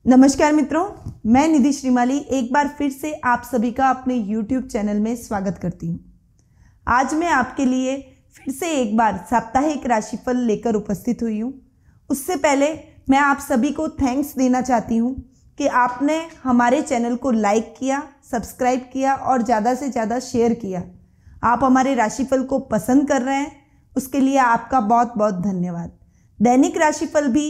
नमस्कार मित्रों, मैं निधि श्रीमाली एक बार फिर से आप सभी का अपने YouTube चैनल में स्वागत करती हूँ। आज मैं आपके लिए फिर से एक बार साप्ताहिक राशिफल लेकर उपस्थित हुई हूँ। उससे पहले मैं आप सभी को थैंक्स देना चाहती हूँ कि आपने हमारे चैनल को लाइक किया, सब्सक्राइब किया और ज़्यादा से ज़्यादा शेयर किया। आप हमारे राशिफल को पसंद कर रहे हैं, उसके लिए आपका बहुत बहुत धन्यवाद। दैनिक राशिफल भी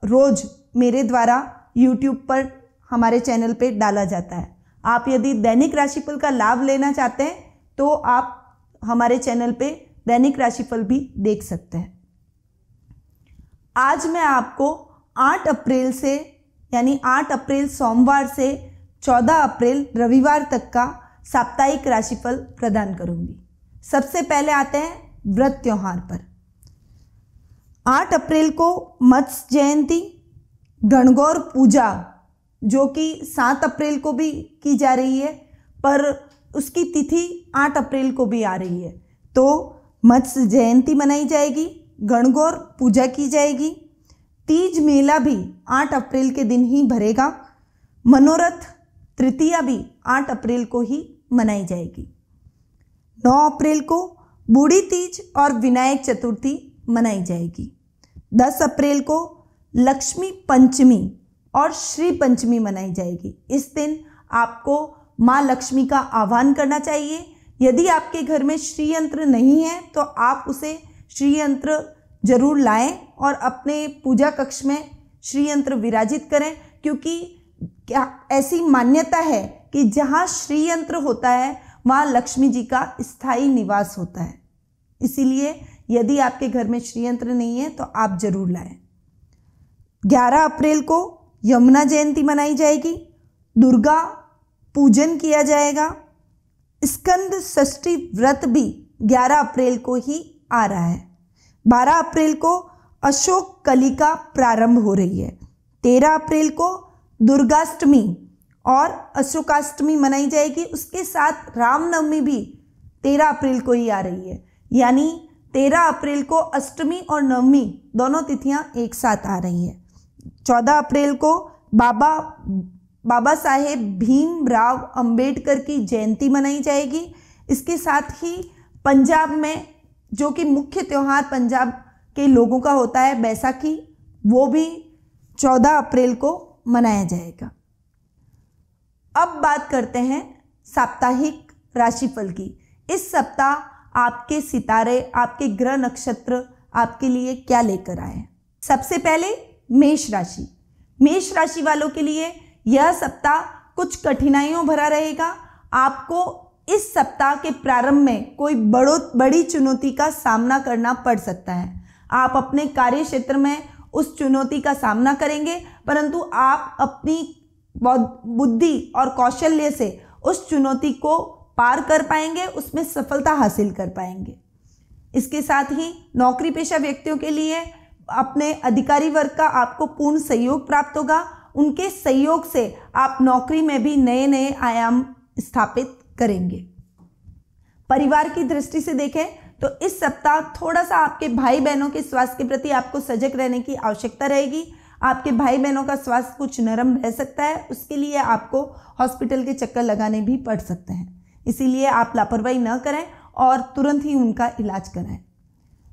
रोज़ मेरे द्वारा YouTube पर हमारे चैनल पे डाला जाता है। आप यदि दैनिक राशिफल का लाभ लेना चाहते हैं तो आप हमारे चैनल पे दैनिक राशिफल भी देख सकते हैं। आज मैं आपको 8 अप्रैल से यानी 8 अप्रैल सोमवार से 14 अप्रैल रविवार तक का साप्ताहिक राशिफल प्रदान करूंगी। सबसे पहले आते हैं व्रत त्योहार पर। 8 अप्रैल को मत्स्य जयंती, गणगौर पूजा जो कि 7 अप्रैल को भी की जा रही है, पर उसकी तिथि 8 अप्रैल को भी आ रही है, तो मत्स्य जयंती मनाई जाएगी, गणगौर पूजा की जाएगी। तीज मेला भी 8 अप्रैल के दिन ही भरेगा। मनोरथ तृतीया भी 8 अप्रैल को ही मनाई जाएगी। 9 अप्रैल को बूढ़ी तीज और विनायक चतुर्थी मनाई जाएगी। 10 अप्रैल को लक्ष्मी पंचमी और श्री पंचमी मनाई जाएगी। इस दिन आपको माँ लक्ष्मी का आह्वान करना चाहिए। यदि आपके घर में श्री यंत्र नहीं है तो आप उसे श्री यंत्र जरूर लाएं और अपने पूजा कक्ष में श्री यंत्र विराजित करें, क्योंकि क्या ऐसी मान्यता है कि जहाँ श्री यंत्र होता है वहाँ लक्ष्मी जी का स्थायी निवास होता है। इसीलिए यदि आपके घर में श्री यंत्र नहीं है तो आप जरूर लाएं। 11 अप्रैल को यमुना जयंती मनाई जाएगी। दुर्गा पूजन किया जाएगा। स्कंद षष्ठी व्रत भी 11 अप्रैल को ही आ रहा है। 12 अप्रैल को अशोक कलिका प्रारंभ हो रही है। 13 अप्रैल को दुर्गाष्टमी और अशोकाष्टमी मनाई जाएगी। उसके साथ रामनवमी भी 13 अप्रैल को ही आ रही है, यानी 13 अप्रैल को अष्टमी और नवमी दोनों तिथियां एक साथ आ रही हैं। 14 अप्रैल को बाबा साहेब भीमराव अंबेडकर की जयंती मनाई जाएगी। इसके साथ ही पंजाब में जो कि मुख्य त्यौहार पंजाब के लोगों का होता है बैसाखी, वो भी 14 अप्रैल को मनाया जाएगा। अब बात करते हैं साप्ताहिक राशिफल की। इस सप्ताह आपके सितारे, आपके ग्रह नक्षत्र आपके लिए क्या लेकर आए। सबसे पहले मेष राशि। मेष राशि वालों के लिए यह सप्ताह कुछ कठिनाइयों भरा रहेगा। आपको इस सप्ताह के प्रारंभ में कोई बड़ी चुनौती का सामना करना पड़ सकता है। आप अपने कार्य क्षेत्र में उस चुनौती का सामना करेंगे, परंतु आप अपनी बुद्धि और कौशल्य से उस चुनौती को पार कर पाएंगे, उसमें सफलता हासिल कर पाएंगे। इसके साथ ही नौकरी पेशा व्यक्तियों के लिए अपने अधिकारी वर्ग का आपको पूर्ण सहयोग प्राप्त होगा। उनके सहयोग से आप नौकरी में भी नए नए आयाम स्थापित करेंगे। परिवार की दृष्टि से देखें तो इस सप्ताह थोड़ा सा आपके भाई बहनों के स्वास्थ्य के प्रति आपको सजग रहने की आवश्यकता रहेगी। आपके भाई बहनों का स्वास्थ्य कुछ नरम रह सकता है, उसके लिए आपको हॉस्पिटल के चक्कर लगाने भी पड़ सकते हैं। इसीलिए आप लापरवाही न करें और तुरंत ही उनका इलाज कराएं।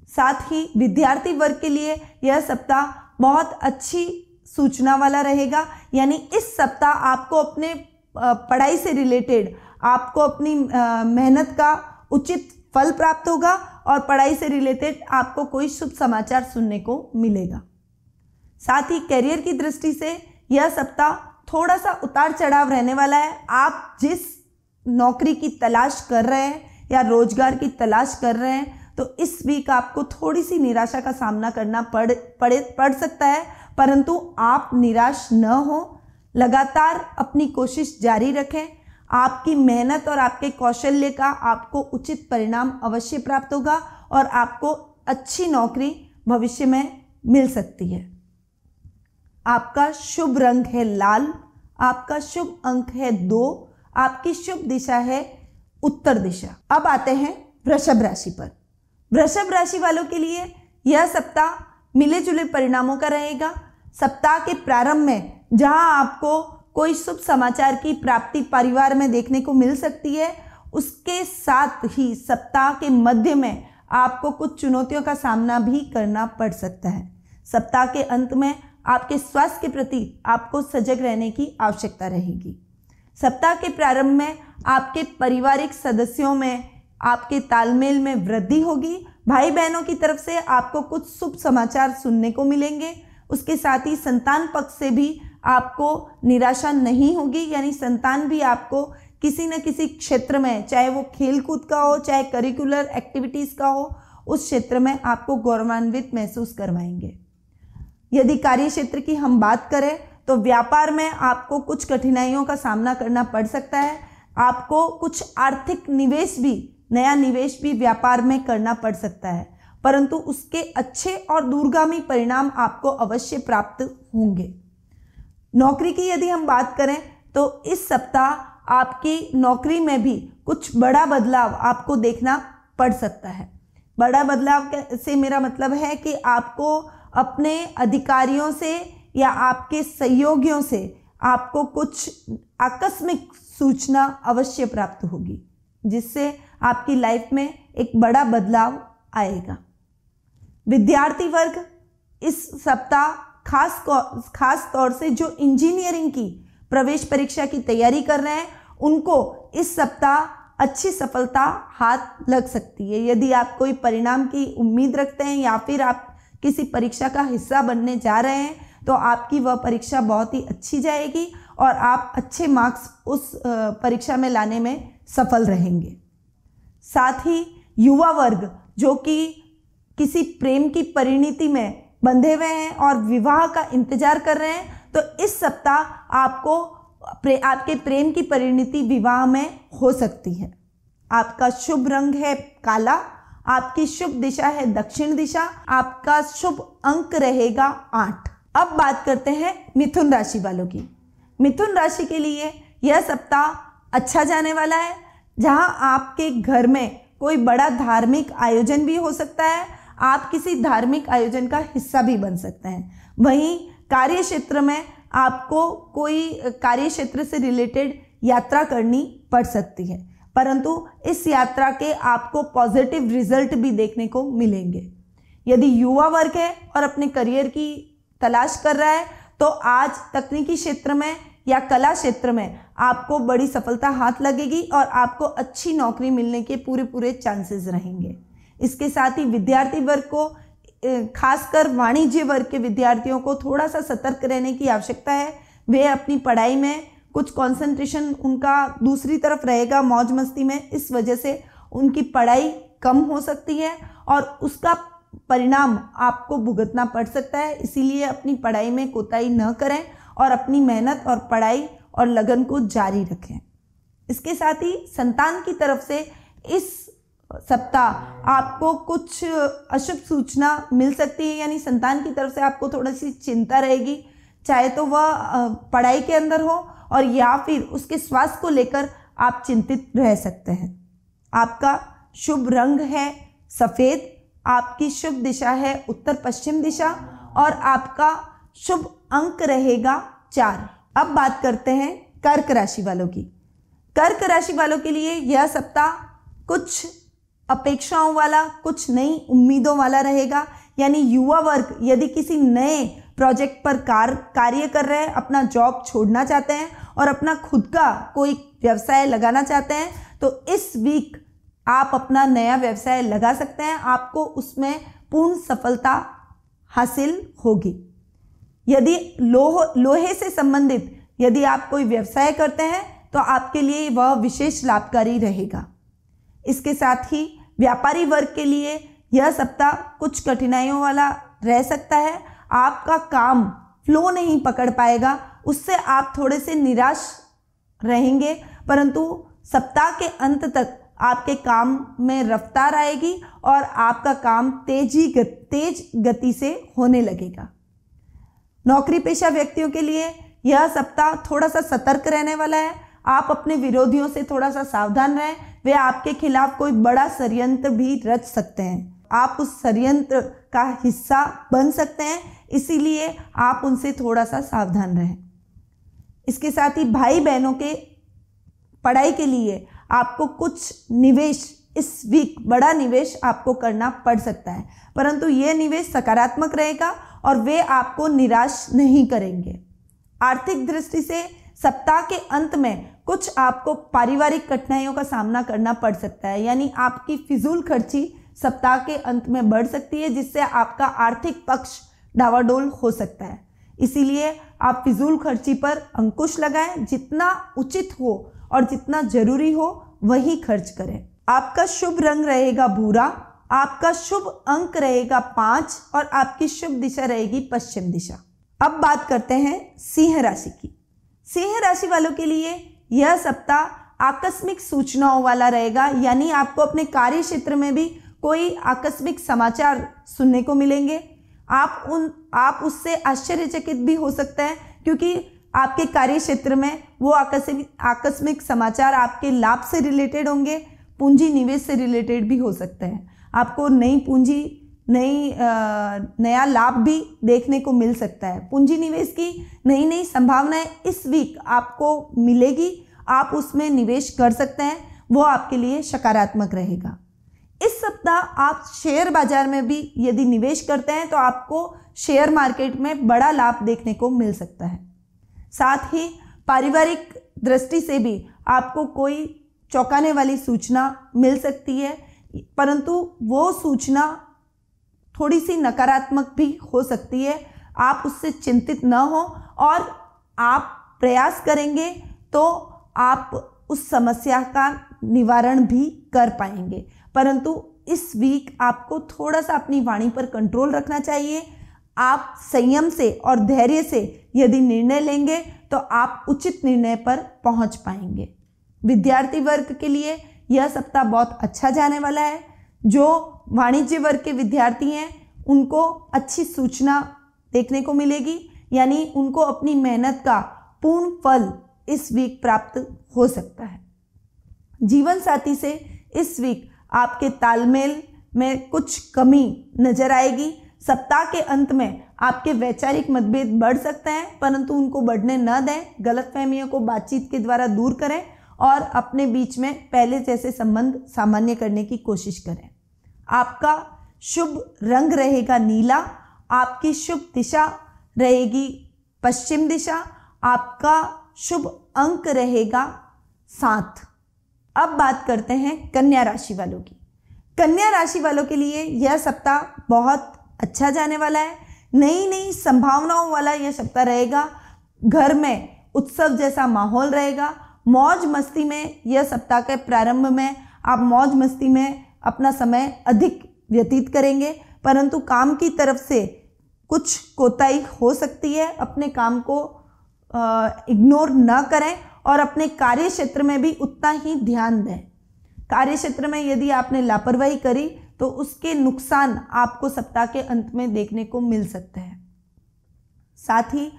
साथ ही विद्यार्थी वर्ग के लिए यह सप्ताह बहुत अच्छी सूचना वाला रहेगा, यानी इस सप्ताह आपको अपने पढ़ाई से रिलेटेड आपको अपनी मेहनत का उचित फल प्राप्त होगा और पढ़ाई से रिलेटेड आपको कोई शुभ समाचार सुनने को मिलेगा। साथ ही करियर की दृष्टि से यह सप्ताह थोड़ा सा उतार चढ़ाव रहने वाला है। आप जिस नौकरी की तलाश कर रहे हैं या रोजगार की तलाश कर रहे हैं तो इस वीक आपको थोड़ी सी निराशा का सामना करना पड़ सकता है, परंतु आप निराश न हो, लगातार अपनी कोशिश जारी रखें। आपकी मेहनत और आपके कौशल्य का आपको उचित परिणाम अवश्य प्राप्त होगा और आपको अच्छी नौकरी भविष्य में मिल सकती है। आपका शुभ रंग है लाल, आपका शुभ अंक है 2, आपकी शुभ दिशा है उत्तर दिशा। अब आते हैं वृषभ राशि पर। वृषभ राशि वालों के लिए यह सप्ताह मिले जुले परिणामों का रहेगा। सप्ताह के प्रारंभ में जहां आपको कोई शुभ समाचार की प्राप्ति परिवार में देखने को मिल सकती है। उसके साथ ही सप्ताह के मध्य में आपको कुछ चुनौतियों का सामना भी करना पड़ सकता है। सप्ताह के अंत में आपके स्वास्थ्य के प्रति आपको सजग रहने की आवश्यकता रहेगी। सप्ताह के प्रारंभ में आपके पारिवारिक सदस्यों में आपके तालमेल में वृद्धि होगी। भाई बहनों की तरफ से आपको कुछ शुभ समाचार सुनने को मिलेंगे। उसके साथ ही संतान पक्ष से भी आपको निराशा नहीं होगी, यानी संतान भी आपको किसी न किसी क्षेत्र में, चाहे वो खेलकूद का हो, चाहे करिकुलर एक्टिविटीज़ का हो, उस क्षेत्र में आपको गौरवान्वित महसूस करवाएंगे। यदि कार्य क्षेत्र की हम बात करें तो व्यापार में आपको कुछ कठिनाइयों का सामना करना पड़ सकता है। आपको कुछ आर्थिक निवेश भी, नया निवेश भी व्यापार में करना पड़ सकता है, परंतु उसके अच्छे और दूरगामी परिणाम आपको अवश्य प्राप्त होंगे। नौकरी की यदि हम बात करें तो इस सप्ताह आपकी नौकरी में भी कुछ बड़ा बदलाव आपको देखना पड़ सकता है। बड़ा बदलाव से मेरा मतलब है कि आपको अपने अधिकारियों से या आपके सहयोगियों से आपको कुछ आकस्मिक सूचना अवश्य प्राप्त होगी, जिससे आपकी लाइफ में एक बड़ा बदलाव आएगा। विद्यार्थी वर्ग इस सप्ताह खास तौर से जो इंजीनियरिंग की प्रवेश परीक्षा की तैयारी कर रहे हैं, उनको इस सप्ताह अच्छी सफलता हाथ लग सकती है। यदि आप कोई परिणाम की उम्मीद रखते हैं या फिर आप किसी परीक्षा का हिस्सा बनने जा रहे हैं, तो आपकी वह परीक्षा बहुत ही अच्छी जाएगी और आप अच्छे मार्क्स उस परीक्षा में लाने में सफल रहेंगे। साथ ही युवा वर्ग जो कि किसी प्रेम की परिणति में बंधे हुए हैं और विवाह का इंतजार कर रहे हैं, तो इस सप्ताह आपके प्रेम की परिणति विवाह में हो सकती है। आपका शुभ रंग है काला, आपकी शुभ दिशा है दक्षिण दिशा, आपका शुभ अंक रहेगा 8। अब बात करते हैं मिथुन राशि वालों की। मिथुन राशि के लिए यह सप्ताह अच्छा जाने वाला है, जहां आपके घर में कोई बड़ा धार्मिक आयोजन भी हो सकता है। आप किसी धार्मिक आयोजन का हिस्सा भी बन सकते हैं। वहीं कार्य क्षेत्र में आपको कोई कार्य क्षेत्र से रिलेटेड यात्रा करनी पड़ सकती है, परंतु इस यात्रा के आपको पॉजिटिव रिजल्ट भी देखने को मिलेंगे। यदि युवा वर्ग है और अपने करियर की तलाश कर रहा है, तो आज तकनीकी क्षेत्र में या कला क्षेत्र में आपको बड़ी सफलता हाथ लगेगी और आपको अच्छी नौकरी मिलने के पूरे चांसेस रहेंगे। इसके साथ ही विद्यार्थी वर्ग को, खासकर वाणिज्य वर्ग के विद्यार्थियों को थोड़ा सा सतर्क रहने की आवश्यकता है। वे अपनी पढ़ाई में कुछ कंसंट्रेशन उनका दूसरी तरफ रहेगा, मौज मस्ती में, इस वजह से उनकी पढ़ाई कम हो सकती है और उसका परिणाम आपको भुगतना पड़ सकता है। इसीलिए अपनी पढ़ाई में कोताही न करें और अपनी मेहनत और पढ़ाई और लगन को जारी रखें। इसके साथ ही संतान की तरफ से इस सप्ताह आपको कुछ अशुभ सूचना मिल सकती है, यानी संतान की तरफ से आपको थोड़ी सी चिंता रहेगी, चाहे तो वह पढ़ाई के अंदर हो और या फिर उसके स्वास्थ्य को लेकर आप चिंतित रह सकते हैं। आपका शुभ रंग है सफ़ेद, आपकी शुभ दिशा है उत्तर पश्चिम दिशा और आपका शुभ अंक रहेगा 4। अब बात करते हैं कर्क राशि वालों की। कर्क राशि वालों के लिए यह सप्ताह कुछ अपेक्षाओं वाला, कुछ नई उम्मीदों वाला रहेगा। यानी युवा वर्ग यदि किसी नए प्रोजेक्ट पर कार्य कर रहे हैं, अपना जॉब छोड़ना चाहते हैं और अपना खुद का कोई व्यवसाय लगाना चाहते हैं, तो इस वीक आप अपना नया व्यवसाय लगा सकते हैं। आपको उसमें पूर्ण सफलता हासिल होगी। यदि लोहे से संबंधित यदि आप कोई व्यवसाय करते हैं, तो आपके लिए वह विशेष लाभकारी रहेगा। इसके साथ ही व्यापारी वर्ग के लिए यह सप्ताह कुछ कठिनाइयों वाला रह सकता है। आपका काम फ्लो नहीं पकड़ पाएगा, उससे आप थोड़े से निराश रहेंगे, परंतु सप्ताह के अंत तक आपके काम में रफ्तार आएगी और आपका काम तेज गति से होने लगेगा। नौकरी पेशा व्यक्तियों के लिए यह सप्ताह थोड़ा सा सतर्क रहने वाला है। आप अपने विरोधियों से थोड़ा सा सावधान रहें, वे आपके खिलाफ कोई बड़ा षड्यंत्र भी रच सकते हैं। आप उस षड्यंत्र का हिस्सा बन सकते हैं, इसीलिए आप उनसे थोड़ा सा सावधान रहें। इसके साथ ही भाई बहनों के पढ़ाई के लिए आपको कुछ निवेश, इस वीक बड़ा निवेश आपको करना पड़ सकता है, परंतु ये निवेश सकारात्मक रहेगा और वे आपको निराश नहीं करेंगे। आर्थिक दृष्टि से सप्ताह के अंत में कुछ आपको पारिवारिक कठिनाइयों का सामना करना पड़ सकता है, यानी आपकी फिजूल खर्ची सप्ताह के अंत में बढ़ सकती है, जिससे आपका आर्थिक पक्ष डावाडोल हो सकता है। इसीलिए आप फिजूल खर्ची पर अंकुश लगाएं, जितना उचित हो और जितना जरूरी हो वही खर्च करें। आपका शुभ रंग रहेगा भूरा, आपका शुभ अंक रहेगा 5 और आपकी शुभ दिशा रहेगी पश्चिम दिशा। अब बात करते हैं सिंह राशि की। सिंह राशि वालों के लिए यह सप्ताह आकस्मिक सूचनाओं वाला रहेगा, यानी आपको अपने कार्य क्षेत्र में भी कोई आकस्मिक समाचार सुनने को मिलेंगे। आप उससे आश्चर्यचकित भी हो सकते हैं, क्योंकि आपके कार्य क्षेत्र में वो आकस्मिक समाचार आपके लाभ से रिलेटेड होंगे, पूंजी निवेश से रिलेटेड भी हो सकते हैं। आपको नई पूंजी, नया लाभ भी देखने को मिल सकता है। पूंजी निवेश की नई नई संभावनाएं इस वीक आपको मिलेगी, आप उसमें निवेश कर सकते हैं, वो आपके लिए सकारात्मक रहेगा। इस सप्ताह आप शेयर बाजार में भी यदि निवेश करते हैं तो आपको शेयर मार्केट में बड़ा लाभ देखने को मिल सकता है। साथ ही पारिवारिक दृष्टि से भी आपको कोई चौंकाने वाली सूचना मिल सकती है, परंतु वो सूचना थोड़ी सी नकारात्मक भी हो सकती है। आप उससे चिंतित न हो और आप प्रयास करेंगे तो आप उस समस्या का निवारण भी कर पाएंगे, परंतु इस वीक आपको थोड़ा सा अपनी वाणी पर कंट्रोल रखना चाहिए। आप संयम से और धैर्य से यदि निर्णय लेंगे तो आप उचित निर्णय पर पहुंच पाएंगे। विद्यार्थी वर्ग के लिए यह सप्ताह बहुत अच्छा जाने वाला है। जो वाणिज्य वर्ग के विद्यार्थी हैं उनको अच्छी सूचना देखने को मिलेगी, यानी उनको अपनी मेहनत का पूर्ण फल इस वीक प्राप्त हो सकता है। जीवन साथी से इस वीक आपके तालमेल में कुछ कमी नजर आएगी। सप्ताह के अंत में आपके वैचारिक मतभेद बढ़ सकते हैं, परंतु उनको बढ़ने न दें। गलतफहमियों को बातचीत के द्वारा दूर करें और अपने बीच में पहले जैसे संबंध सामान्य करने की कोशिश करें। आपका शुभ रंग रहेगा नीला, आपकी शुभ दिशा रहेगी पश्चिम दिशा, आपका शुभ अंक रहेगा 7। अब बात करते हैं कन्या राशि वालों की। कन्या राशि वालों के लिए यह सप्ताह बहुत अच्छा जाने वाला है। नई नई संभावनाओं वाला यह सप्ताह रहेगा। घर में उत्सव जैसा माहौल रहेगा। मौज मस्ती में यह सप्ताह के प्रारंभ में आप मौज मस्ती में अपना समय अधिक व्यतीत करेंगे, परंतु काम की तरफ से कुछ कोताही हो सकती है। अपने काम को इग्नोर न करें और अपने कार्य क्षेत्र में भी उतना ही ध्यान दें। कार्य क्षेत्र में यदि आपने लापरवाही करी तो उसके नुकसान आपको सप्ताह के अंत में देखने को मिल सकते हैं। साथ ही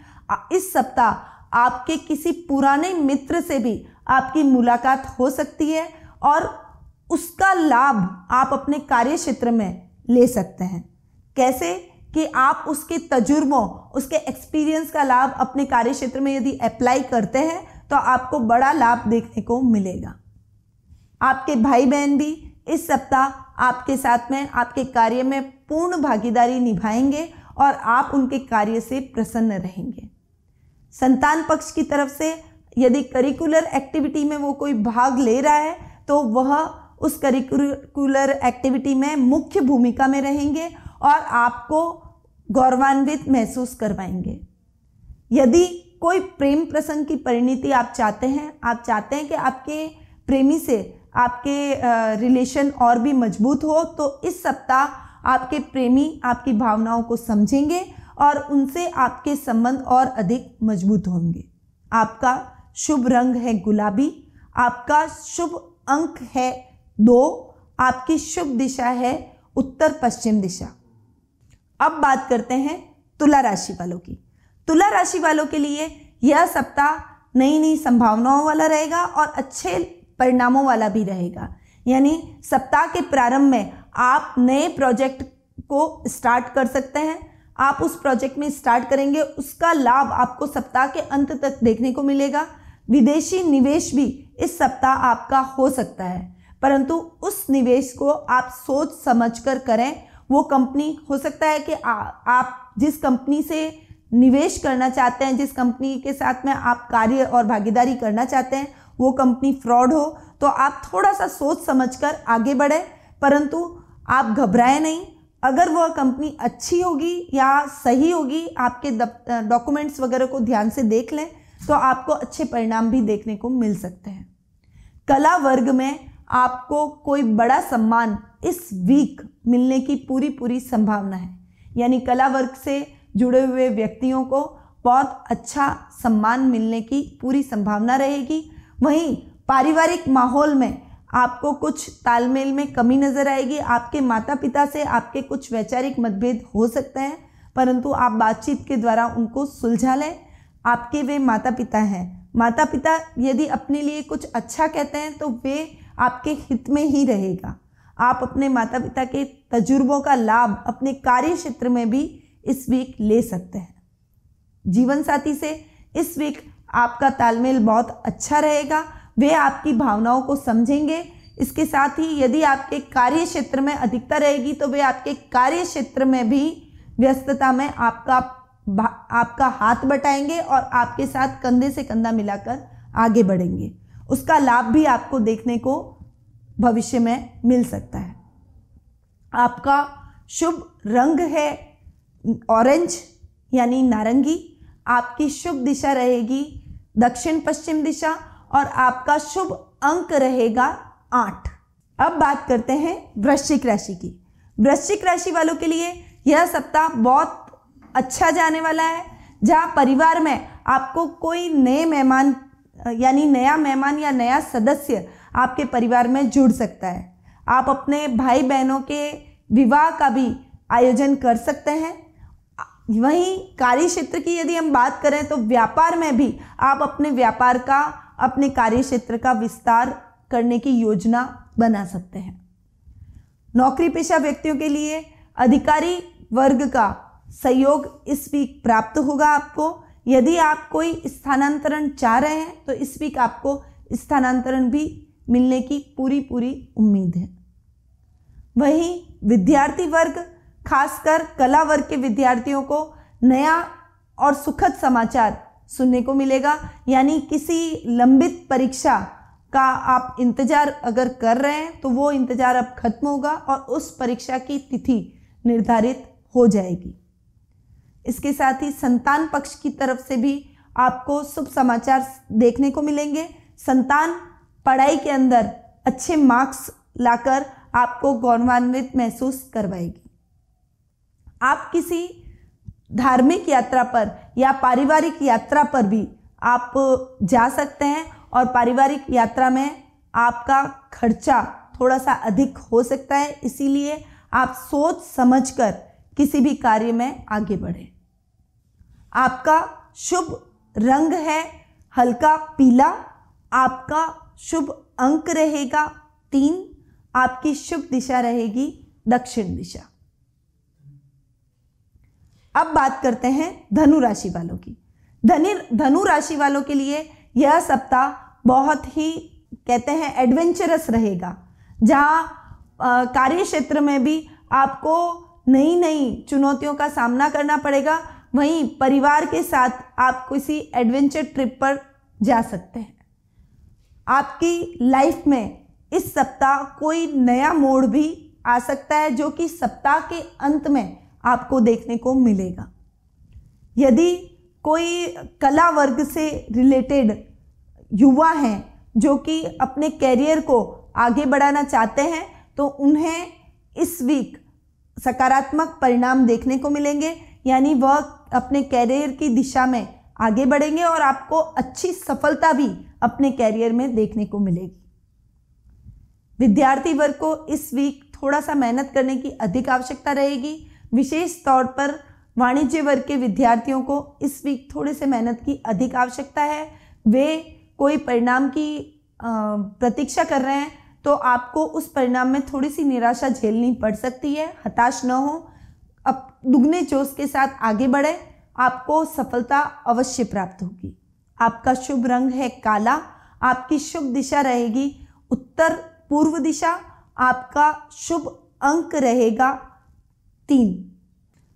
इस सप्ताह आपके किसी पुराने मित्र से भी आपकी मुलाकात हो सकती है और उसका लाभ आप अपने कार्य क्षेत्र में ले सकते हैं। कैसे कि आप उसके तजुर्बों, उसके एक्सपीरियंस का लाभ अपने कार्य क्षेत्र में यदि अप्लाई करते हैं तो आपको बड़ा लाभ देखने को मिलेगा। आपके भाई बहन भी इस सप्ताह आपके साथ में आपके कार्य में पूर्ण भागीदारी निभाएंगे और आप उनके कार्य से प्रसन्न रहेंगे। संतान पक्ष की तरफ से यदि करिकुलर एक्टिविटी में वो कोई भाग ले रहा है तो वह उस करिकुलर एक्टिविटी में मुख्य भूमिका में रहेंगे और आपको गौरवान्वित महसूस करवाएंगे। यदि कोई प्रेम प्रसंग की परिणति आप चाहते हैं कि आपके प्रेमी से आपके रिलेशन और भी मजबूत हो, तो इस सप्ताह आपके प्रेमी आपकी भावनाओं को समझेंगे और उनसे आपके संबंध और अधिक मजबूत होंगे। आपका शुभ रंग है गुलाबी, आपका शुभ अंक है 2, आपकी शुभ दिशा है उत्तर पश्चिम दिशा। अब बात करते हैं तुला राशि वालों की। तुला राशि वालों के लिए यह सप्ताह नई नई संभावनाओं वाला रहेगा और अच्छे परिणामों वाला भी रहेगा। यानी सप्ताह के प्रारंभ में आप नए प्रोजेक्ट को स्टार्ट कर सकते हैं। आप उस प्रोजेक्ट में स्टार्ट करेंगे, उसका लाभ आपको सप्ताह के अंत तक देखने को मिलेगा। विदेशी निवेश भी इस सप्ताह आपका हो सकता है, परंतु उस निवेश को आप सोच समझकर करें। वो कंपनी हो सकता है कि आप जिस कंपनी से निवेश करना चाहते हैं, जिस कंपनी के साथ में आप कार्य और भागीदारी करना चाहते हैं, वो कंपनी फ्रॉड हो, तो आप थोड़ा सा सोच समझकर आगे बढ़ें, परंतु आप घबराएं नहीं। अगर वह कंपनी अच्छी होगी या सही होगी, आपके डॉक्यूमेंट्स वगैरह को ध्यान से देख लें तो आपको अच्छे परिणाम भी देखने को मिल सकते हैं। कला वर्ग में आपको कोई बड़ा सम्मान इस वीक मिलने की पूरी संभावना है, यानी कला वर्ग से जुड़े हुए व्यक्तियों को बहुत अच्छा सम्मान मिलने की पूरी संभावना रहेगी। वहीं पारिवारिक माहौल में आपको कुछ तालमेल में कमी नजर आएगी। आपके माता पिता से आपके कुछ वैचारिक मतभेद हो सकते हैं, परंतु आप बातचीत के द्वारा उनको सुलझा लें। आपके वे माता पिता हैं, माता पिता यदि अपने लिए कुछ अच्छा कहते हैं तो वे आपके हित में ही रहेगा। आप अपने माता पिता के तजुर्बों का लाभ अपने कार्य क्षेत्र में भी इस वीक ले सकते हैं। जीवन साथी से इस वीक आपका तालमेल बहुत अच्छा रहेगा, वे आपकी भावनाओं को समझेंगे। इसके साथ ही यदि आपके कार्य क्षेत्र में अधिकता रहेगी तो वे आपके कार्य क्षेत्र में भी व्यस्तता में आपका हाथ बटाएंगे और आपके साथ कंधे से कंधा मिलाकर आगे बढ़ेंगे। उसका लाभ भी आपको देखने को भविष्य में मिल सकता है। आपका शुभ रंग है ऑरेंज यानी नारंगी। आपकी शुभ दिशा रहेगी दक्षिण पश्चिम दिशा और आपका शुभ अंक रहेगा 8। अब बात करते हैं वृश्चिक राशि की। वृश्चिक राशि वालों के लिए यह सप्ताह बहुत अच्छा जाने वाला है, जहां परिवार में आपको कोई नए मेहमान यानी नया मेहमान या नया सदस्य आपके परिवार में जुड़ सकता है। आप अपने भाई बहनों के विवाह का भी आयोजन कर सकते हैं। वहीं कार्य क्षेत्र की यदि हम बात करें तो व्यापार में भी आप अपने व्यापार का, अपने कार्य क्षेत्र का विस्तार करने की योजना बना सकते हैं। नौकरी पेशा व्यक्तियों के लिए अधिकारी वर्ग का सहयोग इस वीक प्राप्त होगा आपको। यदि आप कोई स्थानांतरण चाह रहे हैं तो इस वीक आपको स्थानांतरण भी मिलने की पूरी उम्मीद है। वहीं विद्यार्थी वर्ग, खासकर कला वर्ग के विद्यार्थियों को नया और सुखद समाचार सुनने को मिलेगा, यानी किसी लंबित परीक्षा का आप इंतजार अगर कर रहे हैं तो वो इंतजार अब खत्म होगा और उस परीक्षा की तिथि निर्धारित हो जाएगी। इसके साथ ही संतान पक्ष की तरफ से भी आपको शुभ समाचार देखने को मिलेंगे। संतान पढ़ाई के अंदर अच्छे मार्क्स लाकर आपको गौरवान्वित महसूस करवाएगी। आप किसी धार्मिक यात्रा पर या पारिवारिक यात्रा पर भी आप जा सकते हैं और पारिवारिक यात्रा में आपका खर्चा थोड़ा सा अधिक हो सकता है, इसीलिए आप सोच समझकर किसी भी कार्य में आगे बढ़ें। आपका शुभ रंग है हल्का पीला। आपका शुभ अंक रहेगा 3। आपकी शुभ दिशा रहेगी दक्षिण दिशा। अब बात करते हैं धनु राशि वालों की। धनु राशि वालों के लिए यह सप्ताह बहुत ही कहते हैं एडवेंचरस रहेगा, जहां कार्य क्षेत्र में भी आपको नई चुनौतियों का सामना करना पड़ेगा। वहीं परिवार के साथ आप किसी एडवेंचर ट्रिप पर जा सकते हैं। आपकी लाइफ में इस सप्ताह कोई नया मोड़ भी आ सकता है, जो कि सप्ताह के अंत में आपको देखने को मिलेगा। यदि कोई कला वर्ग से रिलेटेड युवा हैं जो कि अपने कैरियर को आगे बढ़ाना चाहते हैं, तो उन्हें इस वीक सकारात्मक परिणाम देखने को मिलेंगे, यानी वह अपने कैरियर की दिशा में आगे बढ़ेंगे और आपको अच्छी सफलता भी अपने कैरियर में देखने को मिलेगी। विद्यार्थी वर्ग को इस वीक थोड़ा सा मेहनत करने की अधिक आवश्यकता रहेगी। विशेष तौर पर वाणिज्य वर्ग के विद्यार्थियों को इस वीक थोड़े से मेहनत की अधिक आवश्यकता है। वे कोई परिणाम की प्रतीक्षा कर रहे हैं तो आपको उस परिणाम में थोड़ी सी निराशा झेलनी पड़ सकती है। हताश न हो, अब दुगने जोश के साथ आगे बढ़े, आपको सफलता अवश्य प्राप्त होगी। आपका शुभ रंग है काला। आपकी शुभ दिशा रहेगी उत्तर पूर्व दिशा। आपका शुभ अंक रहेगा 3।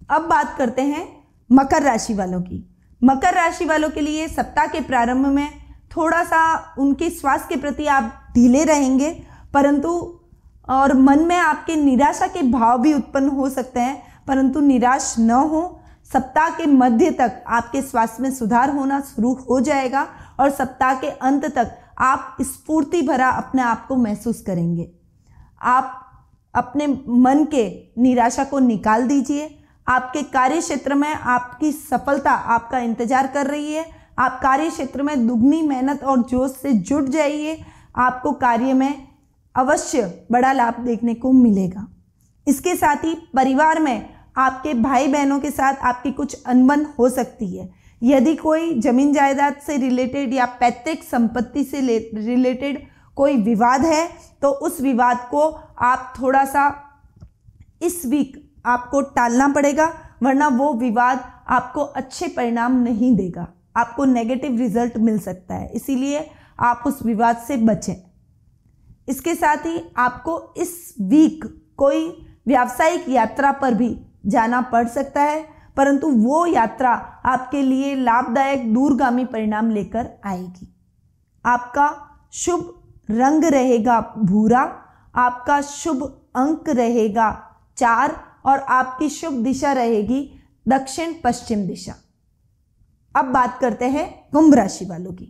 अब बात करते हैं मकर राशि वालों की। मकर राशि वालों के लिए सप्ताह के प्रारंभ में थोड़ा सा उनके स्वास्थ्य के प्रति आप ढीले रहेंगे, परंतु और मन में आपके निराशा के भाव भी उत्पन्न हो सकते हैं, परंतु निराश न हो। सप्ताह के मध्य तक आपके स्वास्थ्य में सुधार होना शुरू हो जाएगा और सप्ताह के अंत तक आप स्फूर्ति भरा अपने आप को महसूस करेंगे। आप अपने मन के निराशा को निकाल दीजिए। आपके कार्य क्षेत्र में आपकी सफलता आपका इंतजार कर रही है। आप कार्य क्षेत्र में दुगनी मेहनत और जोश से जुट जाइए। आपको कार्य में अवश्य बड़ा लाभ देखने को मिलेगा। इसके साथ ही परिवार में आपके भाई बहनों के साथ आपकी कुछ अनबन हो सकती है। यदि कोई जमीन जायदाद से रिलेटेड या पैतृक संपत्ति से रिलेटेड कोई विवाद है तो उस विवाद को आप थोड़ा सा इस वीक आपको टालना पड़ेगा, वरना वो विवाद आपको अच्छे परिणाम नहीं देगा, आपको नेगेटिव रिजल्ट मिल सकता है। इसीलिए आप उस विवाद से बचें। इसके साथ ही आपको इस वीक कोई व्यावसायिक यात्रा पर भी जाना पड़ सकता है, परंतु वो यात्रा आपके लिए लाभदायक दूरगामी परिणाम लेकर आएगी। आपका शुभ रंग रहेगा भूरा। आपका शुभ अंक रहेगा 4 और आपकी शुभ दिशा रहेगी दक्षिण पश्चिम दिशा। अब बात करते हैं कुंभ राशि वालों की।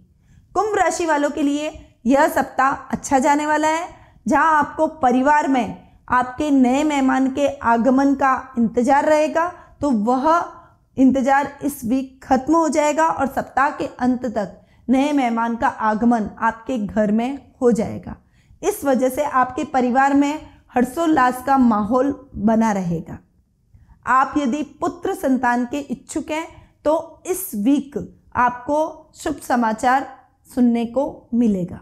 कुंभ राशि वालों के लिए यह सप्ताह अच्छा जाने वाला है, जहां आपको परिवार में आपके नए मेहमान के आगमन का इंतजार रहेगा, तो वह इंतजार इस वीक खत्म हो जाएगा और सप्ताह के अंत तक नए मेहमान का आगमन आपके घर में हो जाएगा। इस वजह से आपके परिवार में हर्षोल्लास का माहौल बना रहेगा। आप यदि पुत्र संतान के इच्छुक हैं तो इस वीक आपको शुभ समाचार सुनने को मिलेगा।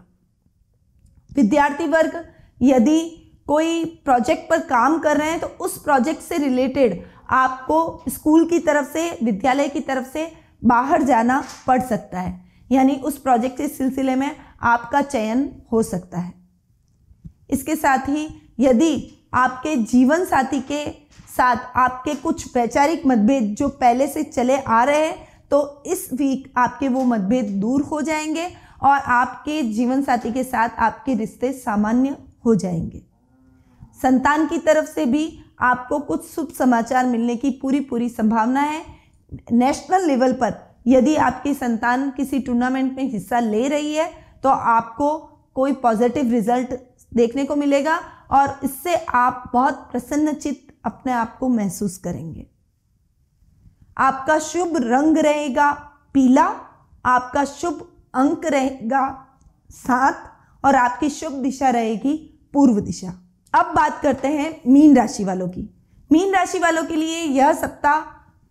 विद्यार्थी वर्ग यदि कोई प्रोजेक्ट पर काम कर रहे हैं तो उस प्रोजेक्ट से रिलेटेड आपको स्कूल की तरफ से, विद्यालय की तरफ से बाहर जाना पड़ सकता है, यानी उस प्रोजेक्ट के सिलसिले में आपका चयन हो सकता है। इसके साथ ही यदि आपके जीवन साथी के साथ आपके कुछ वैचारिक मतभेद जो पहले से चले आ रहे हैं तो इस वीक आपके वो मतभेद दूर हो जाएंगे और आपके जीवन साथी के साथ आपके रिश्ते सामान्य हो जाएंगे। संतान की तरफ से भी आपको कुछ शुभ समाचार मिलने की पूरी संभावना है। नेशनल लेवल पर यदि आपकी संतान किसी टूर्नामेंट में हिस्सा ले रही है तो आपको कोई पॉजिटिव रिजल्ट देखने को मिलेगा और इससे आप बहुत प्रसन्नचित्त अपने आप को महसूस करेंगे। आपका शुभ रंग रहेगा पीला। आपका शुभ अंक रहेगा 7 और आपकी शुभ दिशा रहेगी पूर्व दिशा। अब बात करते हैं मीन राशि वालों की। मीन राशि वालों के लिए यह सप्ताह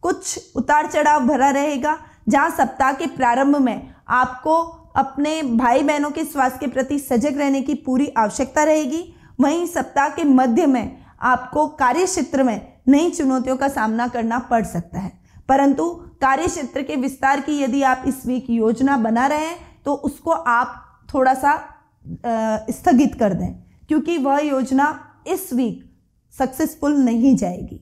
कुछ उतार चढ़ाव भरा रहेगा, जहां सप्ताह के प्रारंभ में आपको अपने भाई बहनों के स्वास्थ्य के प्रति सजग रहने की पूरी आवश्यकता रहेगी। वहीं सप्ताह के मध्य में आपको कार्य क्षेत्र में नई चुनौतियों का सामना करना पड़ सकता है, परंतु कार्य क्षेत्र के विस्तार की यदि आप इस वीक योजना बना रहे हैं तो उसको आप थोड़ा सा स्थगित कर दें, क्योंकि वह योजना इस वीक सक्सेसफुल नहीं जाएगी।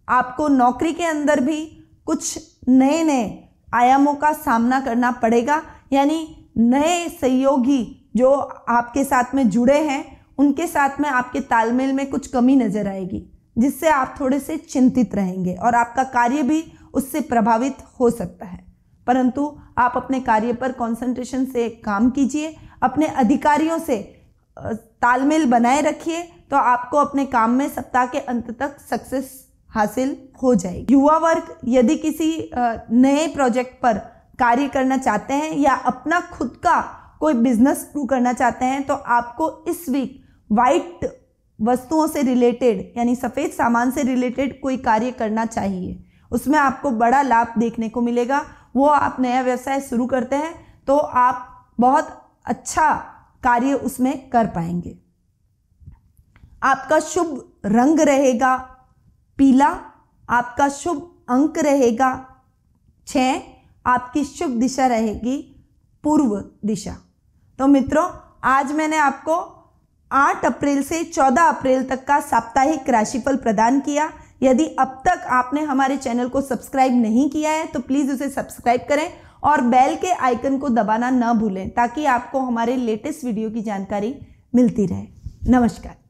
आपको नौकरी के अंदर भी कुछ नए आयामों का सामना करना पड़ेगा, यानी नए सहयोगी जो आपके साथ में जुड़े हैं उनके साथ में आपके तालमेल में कुछ कमी नजर आएगी, जिससे आप थोड़े से चिंतित रहेंगे और आपका कार्य भी उससे प्रभावित हो सकता है। परंतु आप अपने कार्य पर कंसंट्रेशन से काम कीजिए, अपने अधिकारियों से तालमेल बनाए रखिए, तो आपको अपने काम में सप्ताह के अंत तक सक्सेस हासिल हो जाएगी। युवा वर्ग यदि किसी नए प्रोजेक्ट पर कार्य करना चाहते हैं या अपना खुद का कोई बिजनेस शुरू करना चाहते हैं तो आपको इस वीक वाइट वस्तुओं से रिलेटेड यानी सफ़ेद सामान से रिलेटेड कोई कार्य करना चाहिए। उसमें आपको बड़ा लाभ देखने को मिलेगा। वो आप नया व्यवसाय शुरू करते हैं तो आप बहुत अच्छा कार्य उसमें कर पाएंगे। आपका शुभ रंग रहेगा पीला। आपका शुभ अंक रहेगा 6, आपकी शुभ दिशा रहेगी पूर्व दिशा। तो मित्रों, आज मैंने आपको 8 अप्रैल से 14 अप्रैल तक का साप्ताहिक राशिफल प्रदान किया। यदि अब तक आपने हमारे चैनल को सब्सक्राइब नहीं किया है तो प्लीज़ उसे सब्सक्राइब करें और बेल के आइकन को दबाना न भूलें ताकि आपको हमारे लेटेस्ट वीडियो की जानकारी मिलती रहे। नमस्कार।